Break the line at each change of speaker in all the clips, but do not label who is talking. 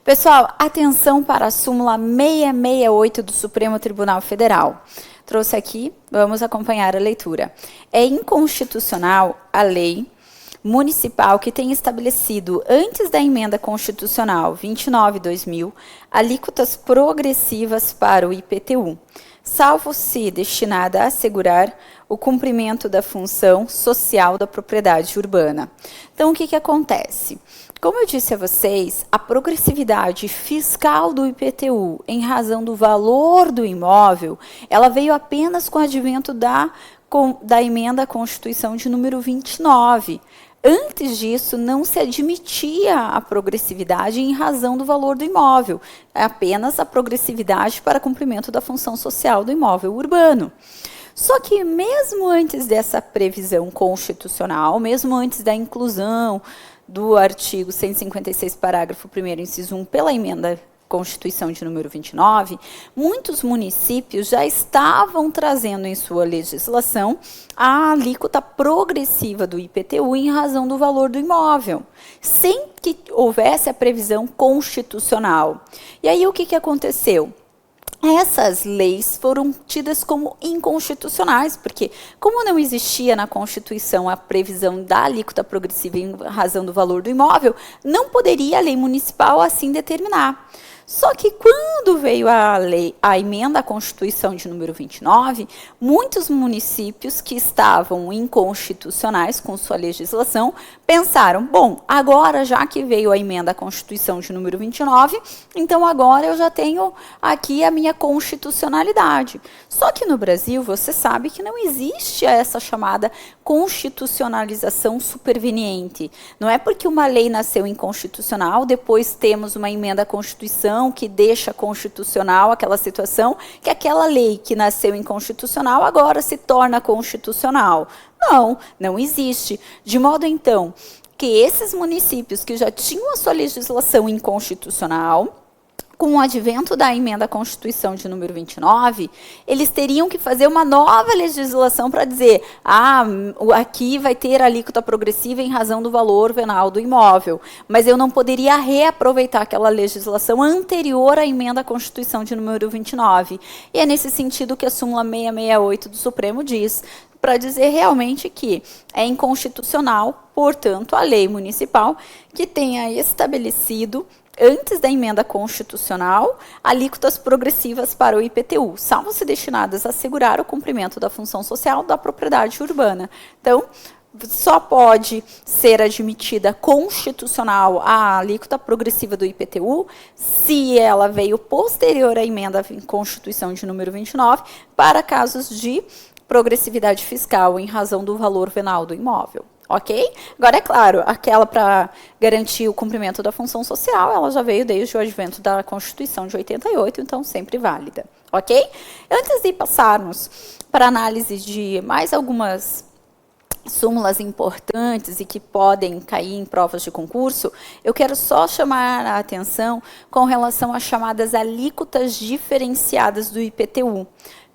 Pessoal, atenção para a súmula 668 do Supremo Tribunal Federal. Trouxe aqui, vamos acompanhar a leitura. É inconstitucional a lei municipal que tem estabelecido, antes da emenda constitucional 29/2000, alíquotas progressivas para o IPTU, salvo se destinada a assegurar o cumprimento da função social da propriedade urbana. Então, o que acontece? Como eu disse a vocês, a progressividade fiscal do IPTU, em razão do valor do imóvel, ela veio apenas com o advento da emenda à Constituição de número 29. Antes disso, não se admitia a progressividade em razão do valor do imóvel, é apenas a progressividade para cumprimento da função social do imóvel urbano. Só que mesmo antes dessa previsão constitucional, mesmo antes da inclusão do artigo 156, parágrafo 1º, inciso 1, pela emenda Constituição de número 29, muitos municípios já estavam trazendo em sua legislação a alíquota progressiva do IPTU em razão do valor do imóvel, sem que houvesse a previsão constitucional. E aí o que aconteceu? Essas leis foram tidas como inconstitucionais, porque como não existia na Constituição a previsão da alíquota progressiva em razão do valor do imóvel, não poderia a lei municipal assim determinar. Só que quando veio a emenda à Constituição de número 29, muitos municípios que estavam inconstitucionais com sua legislação pensaram, bom, agora já que veio a emenda à Constituição de número 29, então agora eu já tenho aqui a minha constitucionalidade. Só que no Brasil, você sabe que não existe essa chamada constitucionalização superveniente. Não é porque uma lei nasceu inconstitucional, depois temos uma emenda à Constituição que deixa constitucional aquela situação, que aquela lei que nasceu inconstitucional agora se torna constitucional. Não, não existe. De modo, então, que esses municípios que já tinham a sua legislação inconstitucional, com o advento da emenda à Constituição de número 29, eles teriam que fazer uma nova legislação para dizer, aqui vai ter alíquota progressiva em razão do valor venal do imóvel, mas eu não poderia reaproveitar aquela legislação anterior à emenda à Constituição de número 29. E é nesse sentido que a súmula 668 do Supremo diz, para dizer realmente que é inconstitucional, portanto, a lei municipal que tenha estabelecido antes da emenda constitucional, alíquotas progressivas para o IPTU, salvo se destinadas a assegurar o cumprimento da função social da propriedade urbana. Então, só pode ser admitida constitucional a alíquota progressiva do IPTU se ela veio posterior à emenda à Constituição de número 29 para casos de progressividade fiscal em razão do valor venal do imóvel. Ok? Agora, é claro, aquela para garantir o cumprimento da função social, ela já veio desde o advento da Constituição de 88, então sempre válida. Ok? Antes de passarmos para a análise de mais algumas súmulas importantes e que podem cair em provas de concurso, eu quero só chamar a atenção com relação às chamadas alíquotas diferenciadas do IPTU,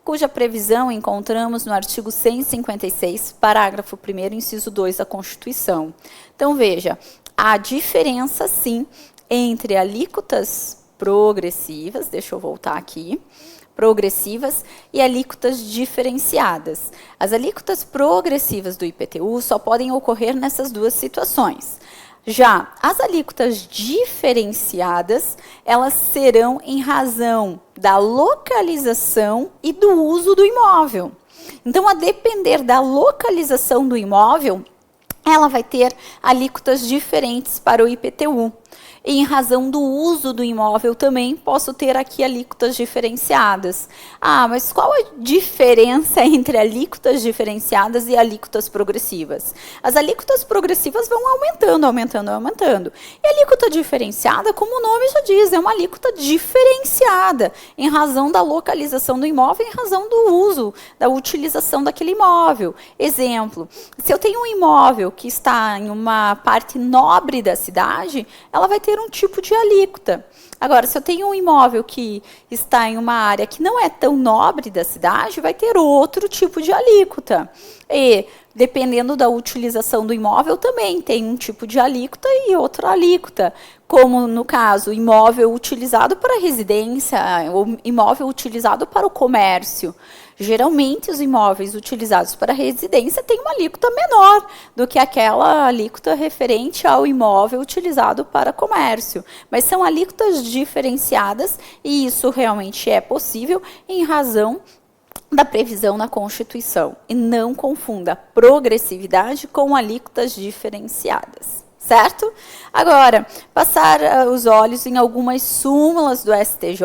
cuja previsão encontramos no artigo 156, parágrafo 1º, inciso 2 da Constituição. Então, veja, há diferença, sim, entre alíquotas progressivas, deixa eu voltar aqui, progressivas e alíquotas diferenciadas. As alíquotas progressivas do IPTU só podem ocorrer nessas duas situações. Já as alíquotas diferenciadas, elas serão em razão da localização e do uso do imóvel. Então, a depender da localização do imóvel, ela vai ter alíquotas diferentes para o IPTU. E em razão do uso do imóvel também posso ter aqui alíquotas diferenciadas. Mas qual a diferença entre alíquotas diferenciadas e alíquotas progressivas? As alíquotas progressivas vão aumentando, aumentando, aumentando. E a alíquota diferenciada, como o nome já diz, é uma alíquota diferenciada em razão da localização do imóvel, em razão do uso, da utilização daquele imóvel. Exemplo, se eu tenho um imóvel que está em uma parte nobre da cidade, ela vai ter um tipo de alíquota. Agora, se eu tenho um imóvel que está em uma área que não é tão nobre da cidade, vai ter outro tipo de alíquota. E, dependendo da utilização do imóvel, também tem um tipo de alíquota e outra alíquota. Como, no caso, imóvel utilizado para residência, ou imóvel utilizado para o comércio. Geralmente, os imóveis utilizados para residência têm uma alíquota menor do que aquela alíquota referente ao imóvel utilizado para comércio. Mas são alíquotas diferenciadas e isso realmente é possível em razão da previsão na Constituição. E não confunda progressividade com alíquotas diferenciadas. Certo? Agora, passar os olhos em algumas súmulas do STJ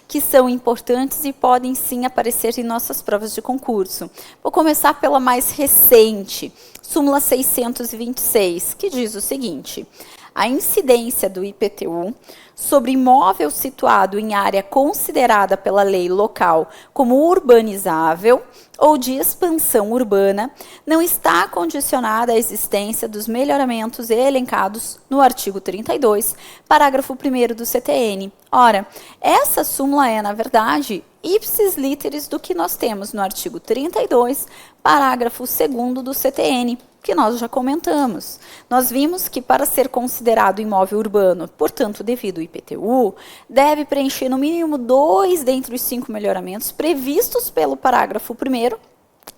que são importantes e podem sim aparecer em nossas provas de concurso. Vou começar pela mais recente, súmula 626, que diz o seguinte: a incidência do IPTU sobre imóvel situado em área considerada pela lei local como urbanizável ou de expansão urbana não está condicionada à existência dos melhoramentos elencados no artigo 32, parágrafo 1º do CTN. Ora, essa súmula é, na verdade, ipsis literis do que nós temos no artigo 32, parágrafo 2º do CTN, que nós já comentamos. Nós vimos que para ser considerado imóvel urbano, portanto, devido ao IPTU, deve preencher no mínimo 2 dentre os 5 melhoramentos previstos pelo parágrafo 1º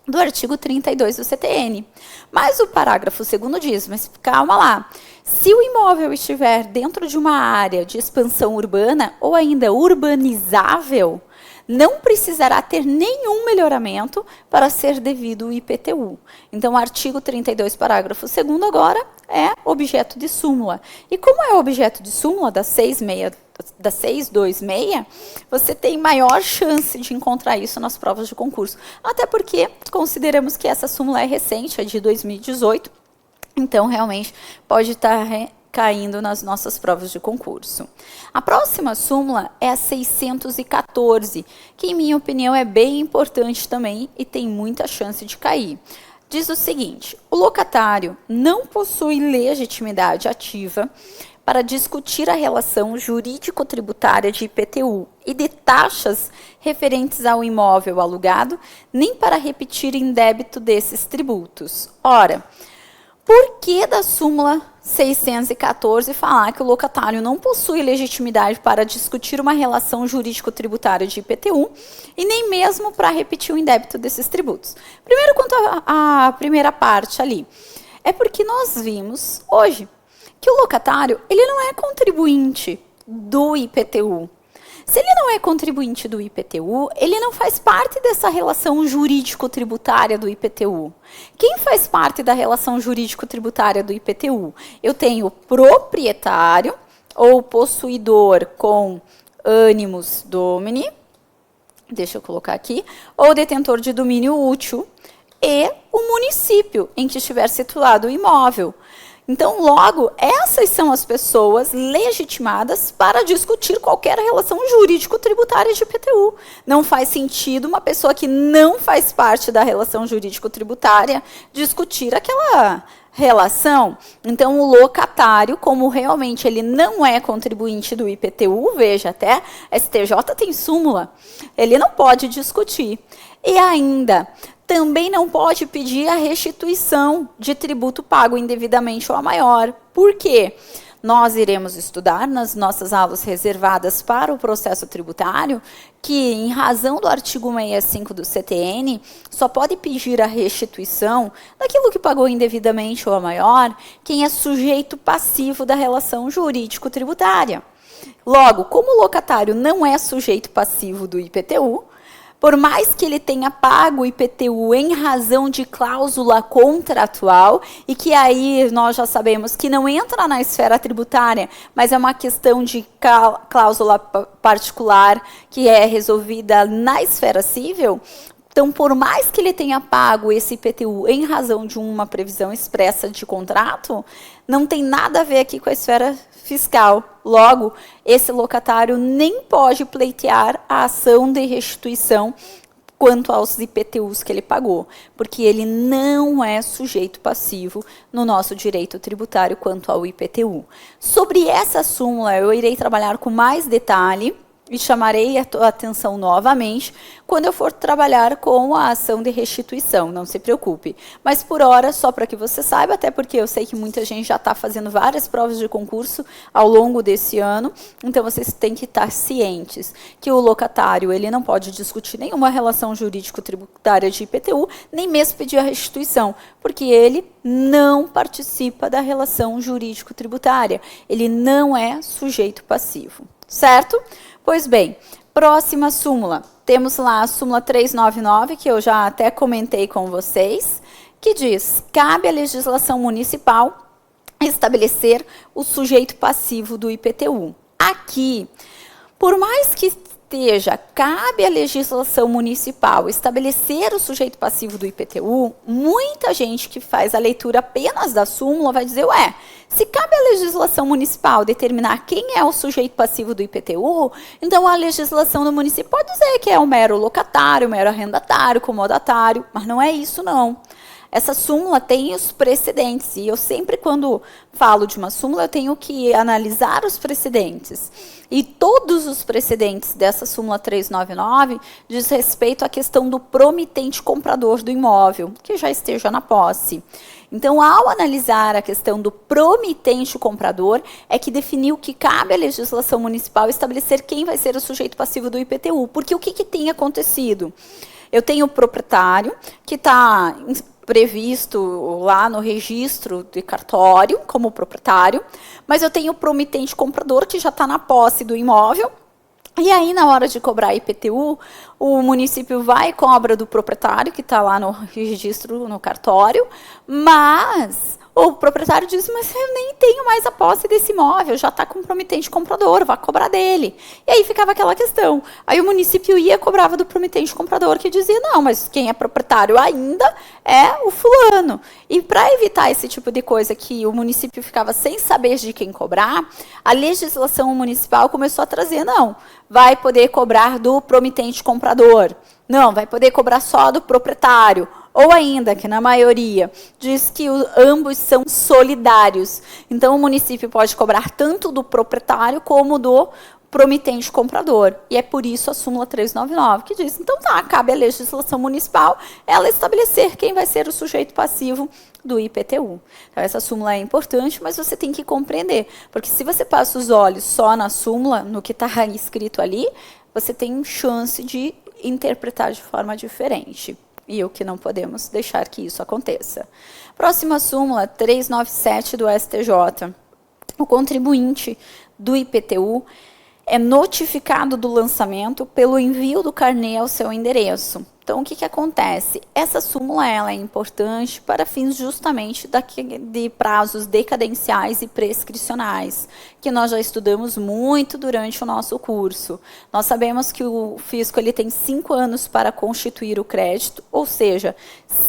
do artigo 32 do CTN. Mas o parágrafo 2º diz, mas calma lá, se o imóvel estiver dentro de uma área de expansão urbana ou ainda urbanizável, não precisará ter nenhum melhoramento para ser devido ao IPTU. Então, o artigo 32, parágrafo 2º agora é objeto de súmula. E como é objeto de súmula da 626, você tem maior chance de encontrar isso nas provas de concurso. Até porque consideramos que essa súmula é recente, é de 2018, então realmente pode estar caindo nas nossas provas de concurso. A próxima súmula é a 614, que, em minha opinião, é bem importante também e tem muita chance de cair. Diz o seguinte: o locatário não possui legitimidade ativa para discutir a relação jurídico-tributária de IPTU e de taxas referentes ao imóvel alugado, nem para repetir em débito desses tributos. Ora, por que da súmula 614 falar que o locatário não possui legitimidade para discutir uma relação jurídico-tributária de IPTU e nem mesmo para repetir o indébito desses tributos? Primeiro, quanto à primeira parte ali, é porque nós vimos hoje que o locatário ele não é contribuinte do IPTU. Se ele não é contribuinte do IPTU, ele não faz parte dessa relação jurídico-tributária do IPTU. Quem faz parte da relação jurídico-tributária do IPTU? Eu tenho proprietário ou possuidor com animus domini, deixa eu colocar aqui, ou detentor de domínio útil, e o município em que estiver situado o imóvel. Então, logo, essas são as pessoas legitimadas para discutir qualquer relação jurídico-tributária de IPTU. Não faz sentido uma pessoa que não faz parte da relação jurídico-tributária discutir aquela relação. Então, o locatário, como realmente ele não é contribuinte do IPTU, veja, até STJ tem súmula, ele não pode discutir. E ainda, também não pode pedir a restituição de tributo pago indevidamente ou a maior. Por quê? Nós iremos estudar nas nossas aulas reservadas para o processo tributário que, em razão do artigo 65 do CTN, só pode pedir a restituição daquilo que pagou indevidamente ou a maior quem é sujeito passivo da relação jurídico-tributária. Logo, como o locatário não é sujeito passivo do IPTU, por mais que ele tenha pago o IPTU em razão de cláusula contratual, e que aí nós já sabemos que não entra na esfera tributária, mas é uma questão de cláusula particular que é resolvida na esfera civil, então, por mais que ele tenha pago esse IPTU em razão de uma previsão expressa de contrato, não tem nada a ver aqui com a esfera fiscal. Logo, esse locatário nem pode pleitear a ação de restituição quanto aos IPTUs que ele pagou, porque ele não é sujeito passivo no nosso direito tributário quanto ao IPTU. Sobre essa súmula, eu irei trabalhar com mais detalhe e chamarei a tua atenção novamente quando eu for trabalhar com a ação de restituição, não se preocupe. Mas por hora, só para que você saiba, até porque eu sei que muita gente já está fazendo várias provas de concurso ao longo desse ano, então vocês têm que estar cientes que o locatário ele não pode discutir nenhuma relação jurídico-tributária de IPTU, nem mesmo pedir a restituição, porque ele não participa da relação jurídico-tributária, ele não é sujeito passivo, certo? Pois bem, próxima súmula. Temos lá a súmula 399, que eu já até comentei com vocês, que diz: cabe à legislação municipal estabelecer o sujeito passivo do IPTU. Aqui, por mais que esteja, cabe à legislação municipal estabelecer o sujeito passivo do IPTU, muita gente que faz a leitura apenas da súmula vai dizer, ué, se cabe à legislação municipal determinar quem é o sujeito passivo do IPTU, então a legislação do município pode dizer que é um mero locatário, um mero arrendatário, comodatário, mas não é isso não. Essa súmula tem os precedentes, e eu sempre, quando falo de uma súmula, eu tenho que analisar os precedentes. E todos os precedentes dessa súmula 399 diz respeito à questão do promitente comprador do imóvel, que já esteja na posse. Então, ao analisar a questão do promitente comprador, é que definiu que cabe à legislação municipal estabelecer quem vai ser o sujeito passivo do IPTU. Porque o que tem acontecido? Eu tenho o proprietário, que está previsto lá no registro de cartório como proprietário, mas eu tenho o promitente comprador que já está na posse do imóvel, e aí na hora de cobrar IPTU, o município vai e cobra do proprietário que está lá no registro, no cartório, mas o proprietário diz, mas eu nem tenho mais a posse desse imóvel, já está com o promitente comprador, vai cobrar dele. E aí ficava aquela questão. Aí o município ia e cobrava do promitente comprador, que dizia, não, mas quem é proprietário ainda é o fulano. E para evitar esse tipo de coisa que o município ficava sem saber de quem cobrar, a legislação municipal começou a trazer, não, vai poder cobrar do promitente comprador, não, vai poder cobrar só do proprietário, ou ainda, que na maioria, diz que ambos são solidários. Então, o município pode cobrar tanto do proprietário como do promitente comprador. E é por isso a súmula 399, que diz, então tá, cabe à legislação municipal ela estabelecer quem vai ser o sujeito passivo do IPTU. Então, essa súmula é importante, mas você tem que compreender, porque se você passa os olhos só na súmula, no que está escrito ali, você tem chance de interpretar de forma diferente. E o que não podemos deixar que isso aconteça. Próxima súmula, 397 do STJ. O contribuinte do IPTU é notificado do lançamento pelo envio do carnê ao seu endereço. Então, o que acontece? Essa súmula ela é importante para fins justamente de prazos decadenciais e prescricionais, que nós já estudamos muito durante o nosso curso. Nós sabemos que o fisco ele tem 5 anos para constituir o crédito, ou seja,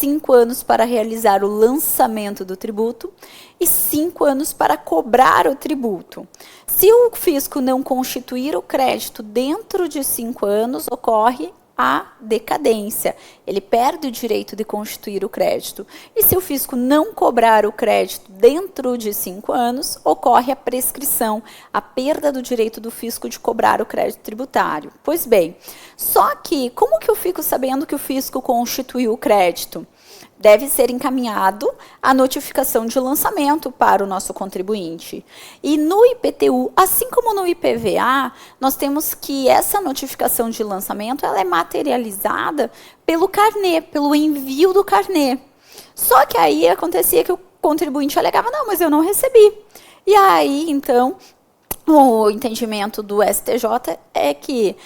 5 anos para realizar o lançamento do tributo e 5 anos para cobrar o tributo. Se o fisco não constituir o crédito dentro de 5 anos, ocorre a decadência. Ele perde o direito de constituir o crédito. E se o fisco não cobrar o crédito dentro de 5 anos, ocorre a prescrição, a perda do direito do fisco de cobrar o crédito tributário. Pois bem, só que como que eu fico sabendo que o fisco constituiu o crédito? Deve ser encaminhado a notificação de lançamento para o nosso contribuinte. E no IPTU, assim como no IPVA, nós temos que essa notificação de lançamento ela é materializada pelo carnê, pelo envio do carnê. Só que aí acontecia que o contribuinte alegava, não, mas eu não recebi. E aí, então, o entendimento do STJ é que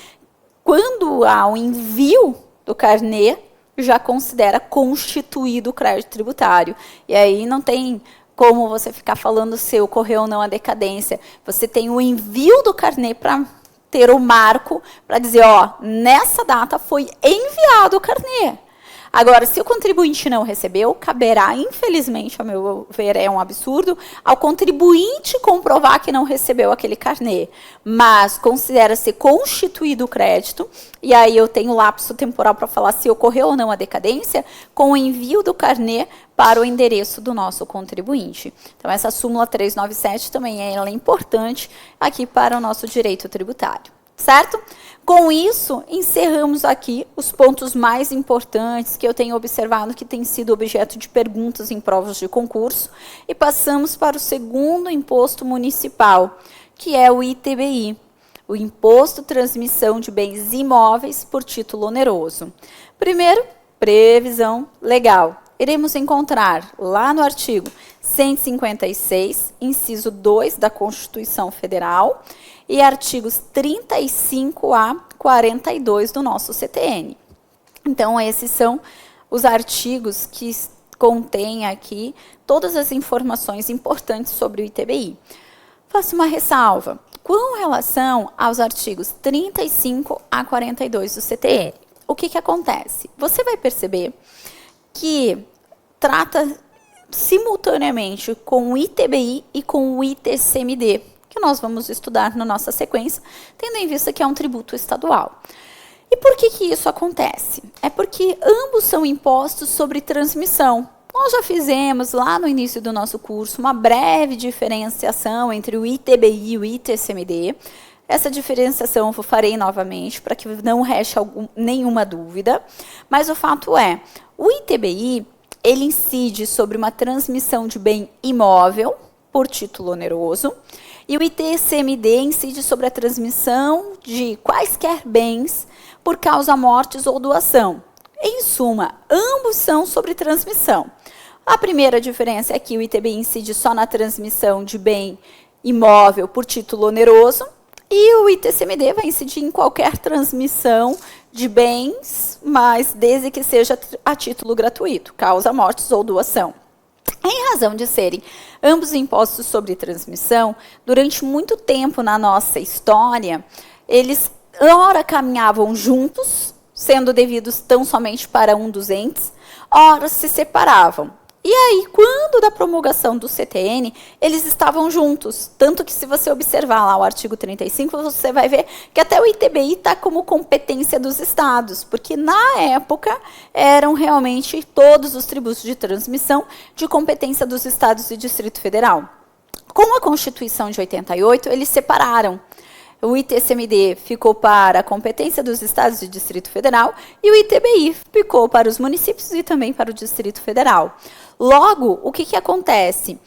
quando há o envio do carnê, já considera constituído o crédito tributário. E aí não tem como você ficar falando se ocorreu ou não a decadência. Você tem o envio do carnê para ter o marco, para dizer, ó, nessa data foi enviado o carnê. Agora, se o contribuinte não recebeu, caberá, infelizmente, a meu ver, é um absurdo, ao contribuinte comprovar que não recebeu aquele carnê. Mas considera-se constituído o crédito, e aí eu tenho lapso temporal para falar se ocorreu ou não a decadência, com o envio do carnê para o endereço do nosso contribuinte. Então, essa súmula 397 também ela é importante aqui para o nosso direito tributário. Certo? Com isso, encerramos aqui os pontos mais importantes que eu tenho observado que têm sido objeto de perguntas em provas de concurso e passamos para o segundo imposto municipal, que é o ITBI, o Imposto de Transmissão de Bens Imóveis por Título Oneroso. Primeiro, previsão legal. Iremos encontrar lá no artigo 156, inciso 2 da Constituição Federal, e artigos 35 a 42 do nosso CTN. Então, esses são os artigos que contêm aqui todas as informações importantes sobre o ITBI. Faço uma ressalva. Com relação aos artigos 35 a 42 do CTN, o que acontece? Você vai perceber que trata simultaneamente com o ITBI e com o ITCMD, que nós vamos estudar na nossa sequência, tendo em vista que é um tributo estadual. E por que isso acontece? É porque ambos são impostos sobre transmissão. Nós já fizemos lá no início do nosso curso uma breve diferenciação entre o ITBI e o ITCMD. Essa diferenciação eu farei novamente para que não reste nenhuma dúvida, mas o fato é, o ITBI ele incide sobre uma transmissão de bem imóvel por título oneroso, e o ITCMD incide sobre a transmissão de quaisquer bens por causa mortes ou doação. Em suma, ambos são sobre transmissão. A primeira diferença é que o ITBI incide só na transmissão de bem imóvel por título oneroso, e o ITCMD vai incidir em qualquer transmissão de bens, mas desde que seja a título gratuito, causa mortes ou doação. Em razão de serem ambos impostos sobre transmissão, durante muito tempo na nossa história, eles ora caminhavam juntos, sendo devidos tão somente para um dos entes, ora se separavam. E aí, quando da promulgação do CTN, eles estavam juntos. Tanto que se você observar lá o artigo 35, você vai ver que até o ITBI está como competência dos estados, porque na época eram realmente todos os tributos de transmissão de competência dos estados e Distrito Federal. Com a Constituição de 88, eles separaram. O ITCMD ficou para a competência dos estados e Distrito Federal e o ITBI ficou para os municípios e também para o Distrito Federal. Logo, o que acontece?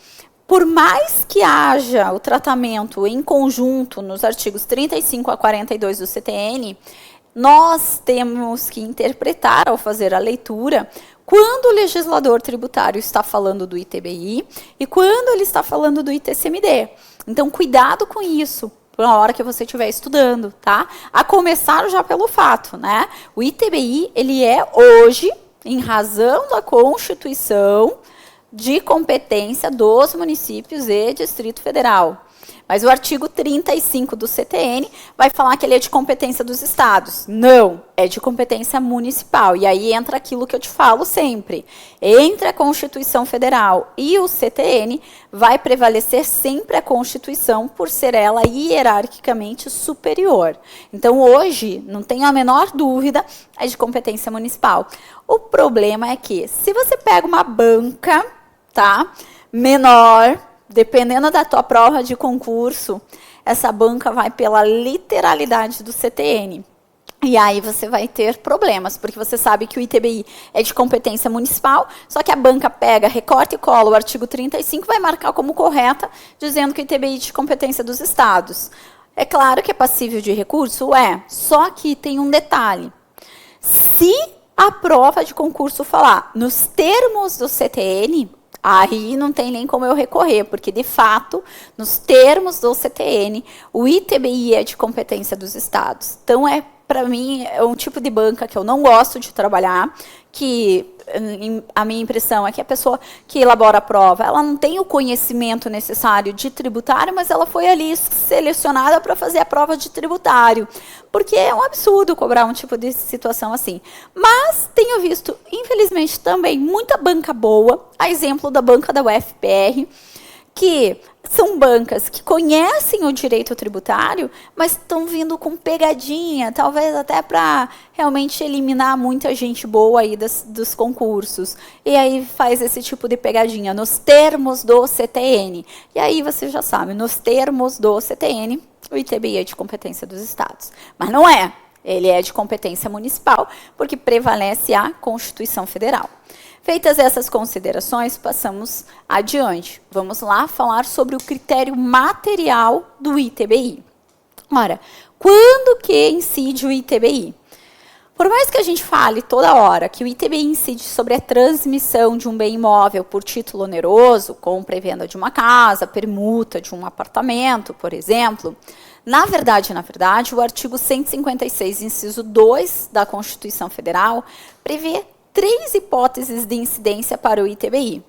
Por mais que haja o tratamento em conjunto nos artigos 35 a 42 do CTN, nós temos que interpretar ao fazer a leitura quando o legislador tributário está falando do ITBI e quando ele está falando do ITCMD. Então, cuidado com isso na hora que você estiver estudando, tá? A começar já pelo fato, né? O ITBI, ele é hoje, em razão da Constituição, de competência dos municípios e Distrito Federal. Mas o artigo 35 do CTN vai falar que ele é de competência dos estados. Não, é de competência municipal. E aí entra aquilo que eu te falo sempre. Entre a Constituição Federal e o CTN, vai prevalecer sempre a Constituição, por ser ela hierarquicamente superior. Então, hoje, não tenho a menor dúvida, é de competência municipal. O problema é que, se você pega uma banca, tá, menor, dependendo da tua prova de concurso, essa banca vai pela literalidade do CTN. E aí você vai ter problemas, porque você sabe que o ITBI é de competência municipal, só que a banca pega, recorta e cola o artigo 35, vai marcar como correta, dizendo que o ITBI é de competência dos estados. É claro que é passível de recurso? É, só que tem um detalhe. Se a prova de concurso falar nos termos do CTN, aí não tem nem como eu recorrer, porque, de fato, nos termos do CTN, o ITBI é de competência dos estados. Então, é para mim, é um tipo de banca que eu não gosto de trabalhar, que a minha impressão é que a pessoa que elabora a prova, ela não tem o conhecimento necessário de tributário, mas ela foi ali selecionada para fazer a prova de tributário, porque é um absurdo cobrar um tipo de situação assim. Mas tenho visto, infelizmente, também muita banca boa, a exemplo da banca da UFPR, que são bancas que conhecem o direito tributário, mas estão vindo com pegadinha, talvez até para realmente eliminar muita gente boa aí dos concursos. E aí faz esse tipo de pegadinha, nos termos do CTN. E aí você já sabe, nos termos do CTN, o ITBI é de competência dos estados. Mas não é, ele é de competência municipal, porque prevalece a Constituição Federal. Feitas essas considerações, passamos adiante. Vamos lá falar sobre o critério material do ITBI. Ora, quando que incide o ITBI? Por mais que a gente fale toda hora que o ITBI incide sobre a transmissão de um bem imóvel por título oneroso, compra e venda de uma casa, permuta de um apartamento, por exemplo, na verdade, o artigo 156, inciso 2 da Constituição Federal, prevê 3 hipóteses de incidência para o ITBI.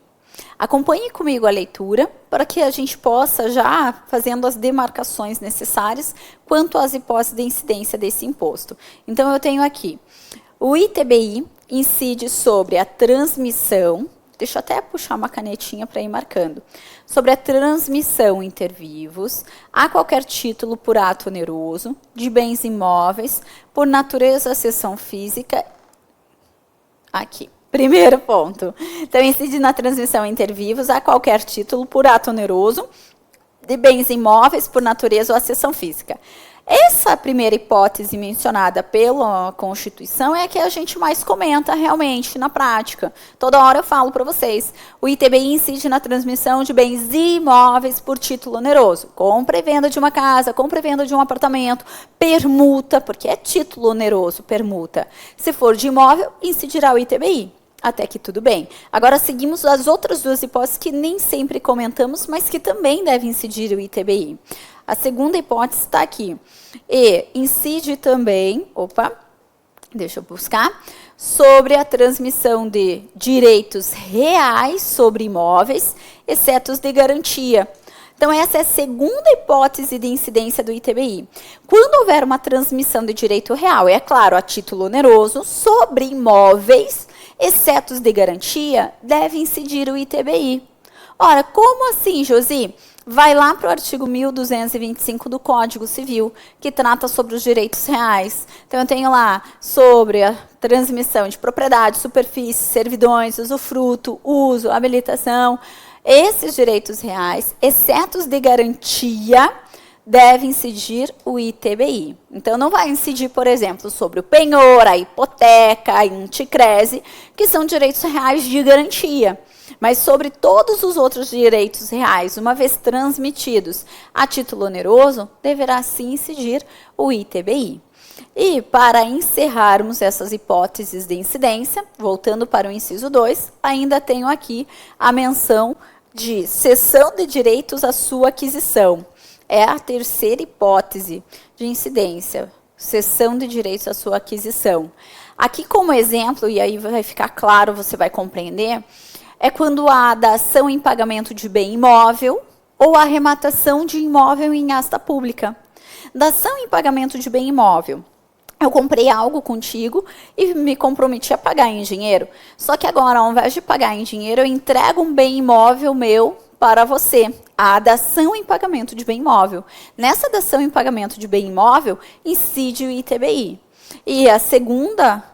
Acompanhe comigo a leitura para que a gente possa já fazendo as demarcações necessárias quanto às hipóteses de incidência desse imposto. Então, eu tenho aqui, o ITBI incide sobre a transmissão, deixa eu até puxar uma canetinha para ir marcando, sobre a transmissão inter vivos, a qualquer título por ato oneroso, de bens imóveis, por natureza, cessão física. Aqui, primeiro ponto. Então, incide na transmissão inter vivos a qualquer título por ato oneroso de bens imóveis por natureza ou acessão física. Essa primeira hipótese mencionada pela Constituição é a que a gente mais comenta realmente na prática. Toda hora eu falo para vocês. O ITBI incide na transmissão de bens imóveis por título oneroso. Compra e venda de uma casa, compra e venda de um apartamento, permuta, porque é título oneroso, permuta. Se for de imóvel, incidirá o ITBI. Até que tudo bem. Agora, seguimos as outras 2 hipóteses que nem sempre comentamos, mas que também devem incidir o ITBI. A segunda hipótese está aqui. E incide também, deixa eu buscar, sobre a transmissão de direitos reais sobre imóveis, exceto os de garantia. Então, essa é a segunda hipótese de incidência do ITBI. Quando houver uma transmissão de direito real, é claro, a título oneroso, sobre imóveis, exceto os de garantia, deve incidir o ITBI. Ora, como assim, Josi? Vai lá para o artigo 1225 do Código Civil, que trata sobre os direitos reais. Então, eu tenho lá sobre a transmissão de propriedade, superfície, servidões, usufruto, uso, habilitação. Esses direitos reais, exceto os de garantia, devem incidir o ITBI. Então, não vai incidir, por exemplo, sobre o penhor, a hipoteca, a inticrese, que são direitos reais de garantia. Mas sobre todos os outros direitos reais, uma vez transmitidos a título oneroso, deverá sim incidir o ITBI. E para encerrarmos essas hipóteses de incidência, voltando para o inciso 2, ainda tenho aqui a menção de cessão de direitos à sua aquisição. É a terceira hipótese de incidência, cessão de direitos à sua aquisição. Aqui como exemplo, e aí vai ficar claro, você vai compreender, é quando há dação em pagamento de bem imóvel ou arrematação de imóvel em asta pública. Dação em pagamento de bem imóvel. Eu comprei algo contigo e me comprometi a pagar em dinheiro. Só que agora, ao invés de pagar em dinheiro, eu entrego um bem imóvel meu para você. A dação em pagamento de bem imóvel. Nessa dação em pagamento de bem imóvel, incide o ITBI. E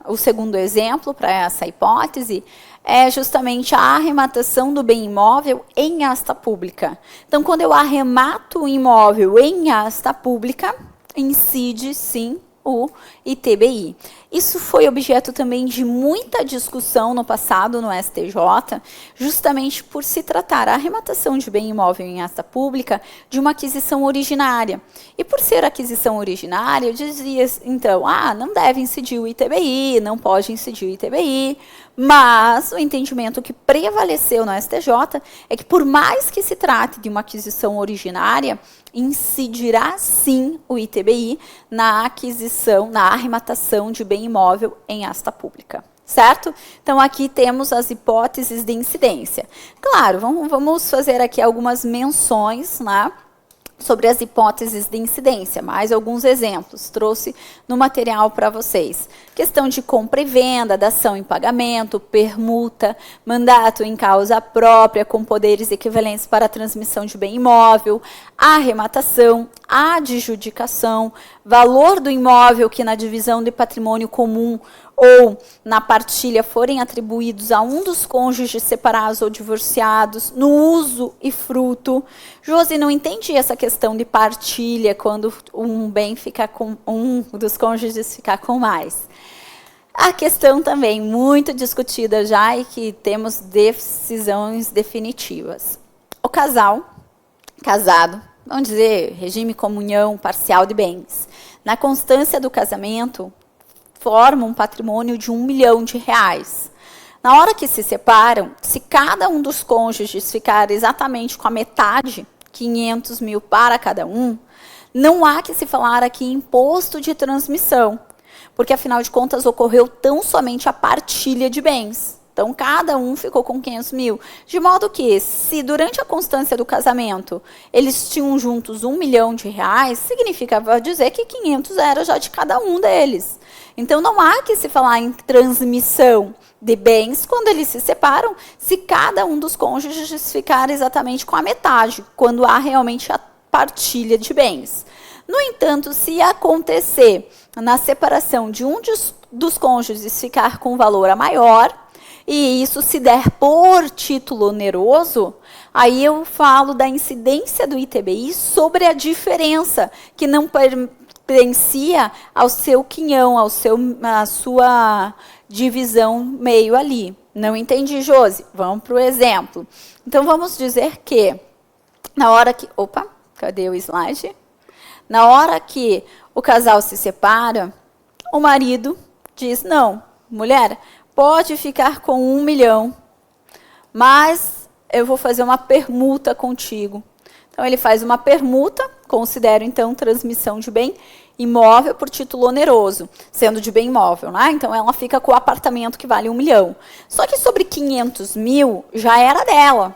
o segundo exemplo para essa hipótese é justamente a arrematação do bem imóvel em asta pública. Então, quando eu arremato o imóvel em asta pública, incide, sim, o ITBI. Isso foi objeto também de muita discussão no passado no STJ, justamente por se tratar a arrematação de bem imóvel em asta pública de uma aquisição originária. E por ser aquisição originária, eu dizia, então, não deve incidir o ITBI, não pode incidir o ITBI, Mas o entendimento que prevaleceu no STJ é que, por mais que se trate de uma aquisição originária, incidirá sim o ITBI na aquisição, na arrematação de bem imóvel em asta pública. Certo? Então, aqui temos as hipóteses de incidência. Claro, vamos fazer aqui algumas menções, né, sobre as hipóteses de incidência, mais alguns exemplos, trouxe no material para vocês. Questão de compra e venda, dação em pagamento, permuta, mandato em causa própria com poderes equivalentes para a transmissão de bem imóvel, arrematação, adjudicação, valor do imóvel que na divisão de patrimônio comum ou na partilha forem atribuídos a um dos cônjuges separados ou divorciados, no uso e fruto. Josi, não entendi essa questão de partilha, quando um bem fica com um dos cônjuges ficar com mais. A questão também muito discutida já e que temos decisões definitivas. O casado, vamos dizer, regime comunhão parcial de bens. Na constância do casamento, forma um patrimônio de R$1 milhão. Na hora que se separam, se cada um dos cônjuges ficar exatamente com a metade, 500 mil para cada um, não há que se falar aqui em imposto de transmissão, porque afinal de contas ocorreu tão somente a partilha de bens. Então, cada um ficou com 500 mil. De modo que, se durante a constância do casamento eles tinham juntos R$1 milhão, significava dizer que 500 era já de cada um deles. Então, não há que se falar em transmissão de bens quando eles se separam, se cada um dos cônjuges ficar exatamente com a metade, quando há realmente a partilha de bens. No entanto, se acontecer na separação de um dos cônjuges ficar com valor a maior, e isso se der por título oneroso, aí eu falo da incidência do ITBI sobre a diferença, que não pertencia ao seu quinhão, à sua divisão meio ali. Não entendi, Josi? Vamos para o exemplo. Então, vamos dizer que, na hora que... Opa, cadê o slide? Na hora que o casal se separa, o marido diz, não, mulher, pode ficar com 1 milhão, mas eu vou fazer uma permuta contigo. Então, ele faz uma permuta, considero, então, transmissão de bem imóvel por título oneroso, sendo de bem imóvel, né? Então, ela fica com o apartamento que vale 1 milhão. Só que sobre 500 mil já era dela.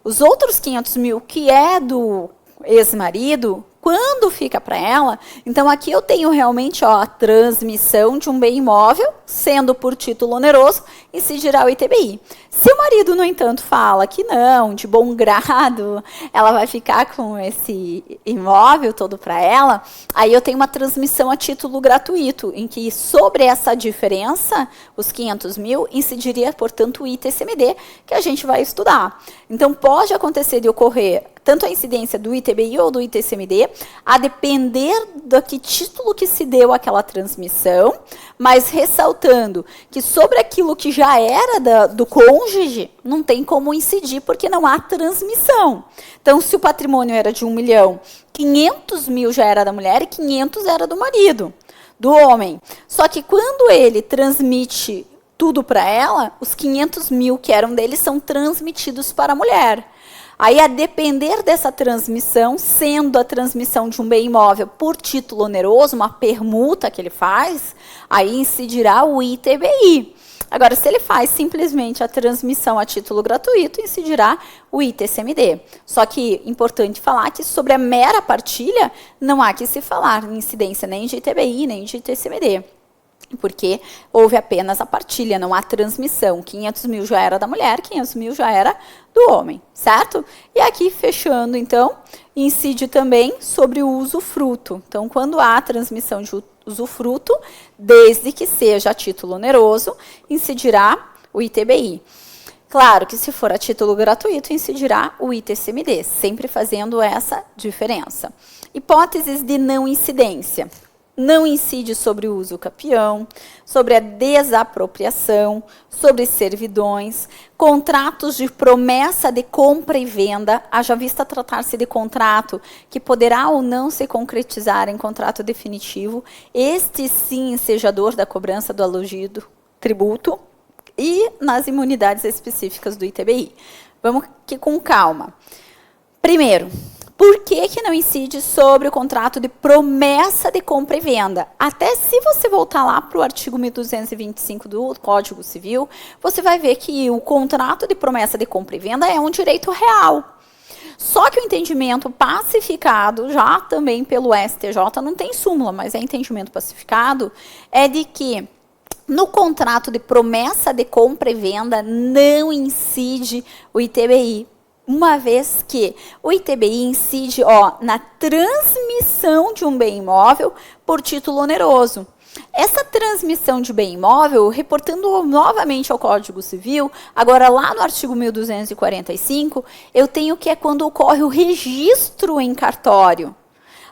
Os outros 500 mil, que é do ex-marido, quando fica para ela, então aqui eu tenho realmente a transmissão de um bem imóvel, sendo por título oneroso, incidirá o ITBI. Se o marido, no entanto, fala que não, de bom grado, ela vai ficar com esse imóvel todo para ela, aí eu tenho uma transmissão a título gratuito, em que sobre essa diferença, os 500 mil, incidiria, portanto, o ITCMD, que a gente vai estudar. Então, pode acontecer de ocorrer tanto a incidência do ITBI ou do ITCMD, a depender do que título que se deu aquela transmissão, mas ressaltando que sobre aquilo que já era do cônjuge, não tem como incidir, porque não há transmissão. Então, se o patrimônio era de 1 milhão, 500 mil já era da mulher e 500 era do marido, do homem. Só que quando ele transmite tudo para ela, os 500 mil que eram dele são transmitidos para a mulher. Aí, a depender dessa transmissão, sendo a transmissão de um bem imóvel por título oneroso, uma permuta que ele faz, aí incidirá o ITBI. Agora, se ele faz simplesmente a transmissão a título gratuito, incidirá o ITCMD. Só que, importante falar que sobre a mera partilha, não há que se falar em incidência nem de ITBI, nem de ITCMD. Porque houve apenas a partilha, não há transmissão. 500 mil já era da mulher, 500 mil já era do homem, certo? E aqui, fechando, então, incide também sobre o usufruto. Então, quando há transmissão de usufruto, desde que seja a título oneroso, incidirá o ITBI. Claro que se for a título gratuito, incidirá o ITCMD, sempre fazendo essa diferença. Hipóteses de não incidência. Não incide sobre o uso capião, sobre a desapropriação, sobre servidões, contratos de promessa de compra e venda, haja vista tratar-se de contrato que poderá ou não se concretizar em contrato definitivo, este sim ensejador da cobrança do aludido tributo, e nas imunidades específicas do ITBI. Vamos aqui com calma. Primeiro, por que não incide sobre o contrato de promessa de compra e venda? Até se você voltar lá para o artigo 1225 do Código Civil, você vai ver que o contrato de promessa de compra e venda é um direito real. Só que o entendimento pacificado, já também pelo STJ, não tem súmula, mas é entendimento pacificado, é de que no contrato de promessa de compra e venda não incide o ITBI, uma vez que o ITBI incide na transmissão de um bem imóvel por título oneroso. Essa transmissão de bem imóvel, reportando novamente ao Código Civil, agora lá no artigo 1245, eu tenho que é quando ocorre o registro em cartório.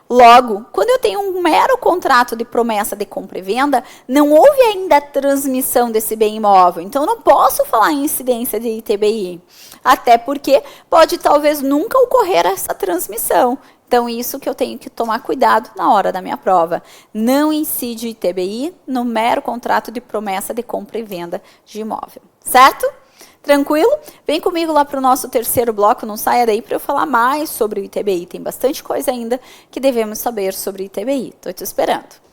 Logo, quando eu tenho um mero contrato de promessa de compra e venda, não houve ainda a transmissão desse bem imóvel. Então, não posso falar em incidência de ITBI. Até porque pode talvez nunca ocorrer essa transmissão. Então, isso que eu tenho que tomar cuidado na hora da minha prova. Não incide ITBI no mero contrato de promessa de compra e venda de imóvel. Certo? Tranquilo? Vem comigo lá para o nosso terceiro bloco, não saia daí para eu falar mais sobre o ITBI. Tem bastante coisa ainda que devemos saber sobre o ITBI. Estou te esperando.